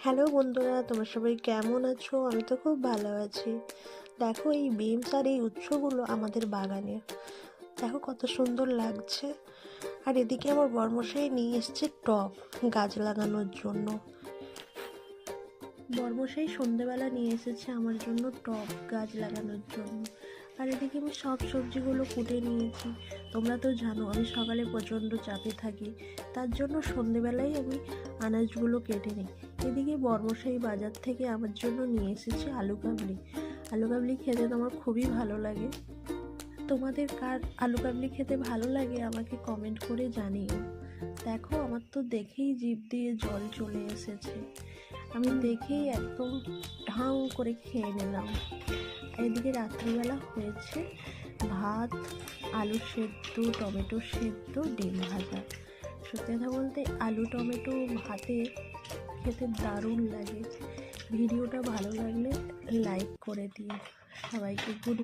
Hello বন্ধুরা, তোমরা সবাই কেমন আছো? আমি তো খুব ভালো আছি। দেখো এই বিনস আর এই উচ্ছগুলো আমাদের বাগানে, দেখো কত সুন্দর লাগছে। আর এদিকে আমার বর্মশাই নিয়ে এসছে টব গাছ লাগানোর জন্য। বর্মশাই সন্ধেবেলা নিয়ে এসেছে আমার জন্য টব গাছ লাগানোর জন্য। আর এদিকে আমি সব সবজিগুলো কুটে নিয়েছি। তোমরা তো জানো আমি সকালে প্রচণ্ড চাপে থাকি, তার জন্য সন্ধেবেলায় আমি আনাজগুলো কেটে নিই। এদিকে বর্মশাই বাজার থেকে আমার জন্য নিয়ে এসেছে আলু কাবলি। আলু কাবলি খেতে তো আমার খুবই ভালো লাগে। তোমাদের কার আলু কাবলি খেতে ভালো লাগে আমাকে কমেন্ট করে জানিও। দেখো আমার তো দেখেই জিভ দিয়ে জল চলে এসেছে। আমি দেখেই একদম ঢাং করে খেয়ে নিলাম। এদিকে রাত্রিবেলা হয়েছে ভাত, আলু সেদ্ধ, টমেটো সেদ্ধ, ডিম ভাজা। সত্যি কথা বলতে আলু টমেটো ভাতে খেতে দারুণ লাগে। ভিডিওটা ভালো লাগলে লাইক করে দিও। সবাইকে গুড